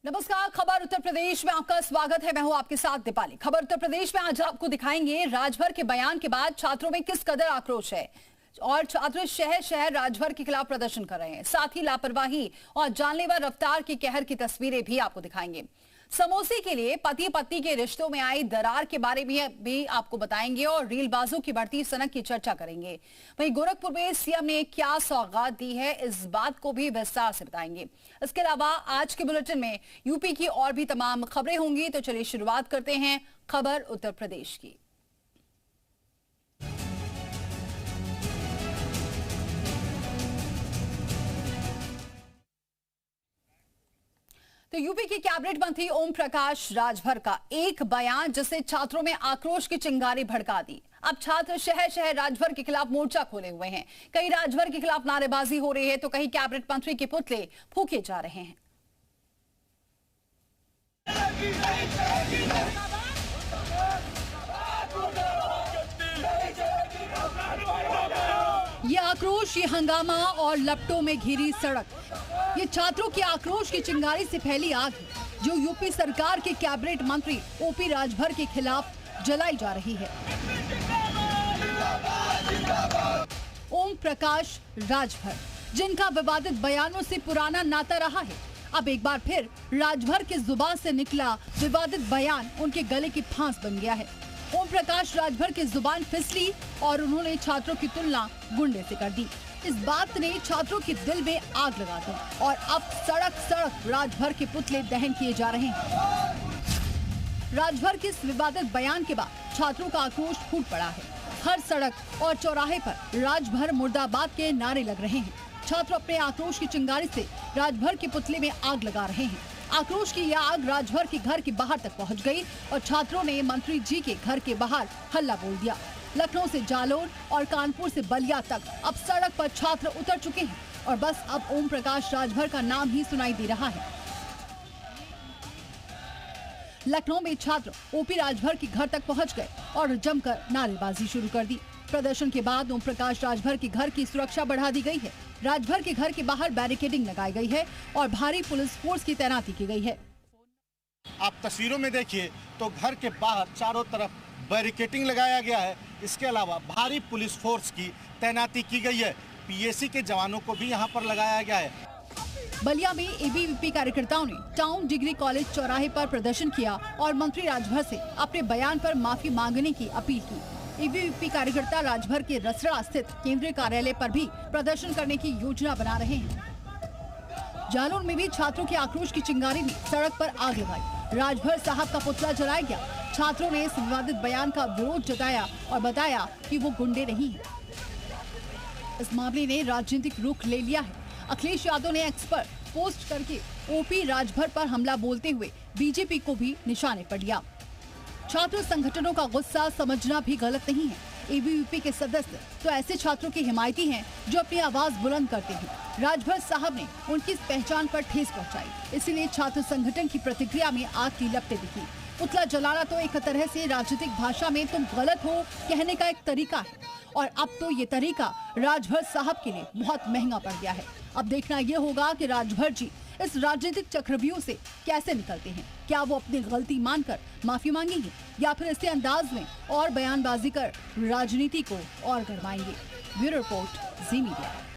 नमस्कार। खबर उत्तर प्रदेश में आपका स्वागत है। मैं हूं आपके साथ दीपाली। खबर उत्तर प्रदेश में आज आपको दिखाएंगे राजभर के बयान के बाद छात्रों में किस कदर आक्रोश है और छात्र शहर शहर राजभर के खिलाफ प्रदर्शन कर रहे हैं। साथ ही लापरवाही और जानलेवा रफ्तार की कहर की तस्वीरें भी आपको दिखाएंगे। समोसे के लिए पति पत्नी के रिश्तों में आई दरार के बारे में भी आपको बताएंगे और रीलबाजों की बढ़ती सनक की चर्चा करेंगे। वहीं गोरखपुर में सीएम ने क्या सौगात दी है, इस बात को भी विस्तार से बताएंगे। इसके अलावा आज के बुलेटिन में यूपी की और भी तमाम खबरें होंगी। तो चलिए शुरुआत करते हैं खबर उत्तर प्रदेश की। तो यूपी के कैबिनेट मंत्री ओम प्रकाश राजभर का एक बयान जिससे छात्रों में आक्रोश की चिंगारी भड़का दी। अब छात्र शहर शहर राजभर के खिलाफ मोर्चा खोले हुए हैं। कहीं राजभर के खिलाफ नारेबाजी हो रही है तो कहीं कैबिनेट मंत्री के पुतले फूके जा रहे हैं। ये आक्रोश, ये हंगामा और लपटों में घिरी सड़क, ये छात्रों की आक्रोश की चिंगारी से फैली आग है जो यूपी सरकार के कैबिनेट मंत्री ओपी राजभर के खिलाफ जलाई जा रही है। ओम प्रकाश राजभर, जिनका विवादित बयानों से पुराना नाता रहा है, अब एक बार फिर राजभर की जुबान से निकला विवादित बयान उनके गले की फांस बन गया है। ओम प्रकाश राजभर की जुबान फिसली और उन्होंने छात्रों की तुलना गुंडे से कर दी। इस बात ने छात्रों के दिल में आग लगा दी और अब सड़क सड़क राजभर के पुतले दहन किए जा रहे हैं। राजभर के इस विवादित बयान के बाद छात्रों का आक्रोश फूट पड़ा है। हर सड़क और चौराहे पर राजभर मुर्दाबाद के नारे लग रहे हैं। छात्र अपने आक्रोश की चिंगारी से राजभर के पुतले में आग लगा रहे हैं। आक्रोश की यह आग राजभर के घर के बाहर तक पहुंच गई और छात्रों ने मंत्री जी के घर के बाहर हल्ला बोल दिया। लखनऊ से जालौर और कानपुर से बलिया तक अब सड़क पर छात्र उतर चुके हैं और बस अब ओम प्रकाश राजभर का नाम ही सुनाई दे रहा है। लखनऊ में छात्र ओपी राजभर के घर तक पहुंच गए और जमकर नारेबाजी शुरू कर दी। प्रदर्शन के बाद ओम प्रकाश राजभर के घर की सुरक्षा बढ़ा दी गई है। राजभर के घर के बाहर बैरिकेडिंग लगाई गई है और भारी पुलिस फोर्स की तैनाती की गई है। आप तस्वीरों में देखिए तो घर के बाहर चारों तरफ बैरिकेडिंग लगाया गया है। इसके अलावा भारी पुलिस फोर्स की तैनाती की गई है। पीएसी के जवानों को भी यहां पर लगाया गया है। बलिया में एबीवीपी कार्यकर्ताओं ने टाउन डिग्री कॉलेज चौराहे पर प्रदर्शन किया और मंत्री राजभर से अपने बयान पर माफी मांगने की अपील की। एबीवीपी कार्यकर्ता राजभर के रसड़ा स्थित केंद्रीय कार्यालय पर भी प्रदर्शन करने की योजना बना रहे हैं। जालौर में भी छात्रों के आक्रोश की चिंगारी ने सड़क पर आग लगाई। राजभर साहब का पुतला जलाया गया। छात्रों ने इस विवादित बयान का विरोध जताया और बताया कि वो गुंडे नहीं हैं। इस मामले ने राजनीतिक रुख ले लिया है। अखिलेश यादव ने एक्स पर पोस्ट करके ओपी राजभर पर हमला बोलते हुए बीजेपी को भी निशाने पर लिया। छात्र संगठनों का गुस्सा समझना भी गलत नहीं है। एबीवीपी के सदस्य तो ऐसे छात्रों के हिमायती हैं जो अपनी आवाज बुलंद करते हैं। राजभर साहब ने उनकी इस पहचान पर ठेस पहुंचाई, इसीलिए छात्र संगठन की प्रतिक्रिया में आग की लपटें दिखी। पुतला जलाना तो एक तरह से राजनीतिक भाषा में तुम गलत हो कहने का एक तरीका है और अब तो ये तरीका राजभर साहब के लिए बहुत महंगा पड़ गया है। अब देखना ये होगा कि राजभर जी इस राजनीतिक चक्रव्यूह से कैसे निकलते हैं। क्या वो अपनी गलती मानकर माफी मांगेंगे या फिर इसी अंदाज में और बयानबाजी कर राजनीति को और गरमाएंगे। ब्यूरो रिपोर्ट, जी मीडिया।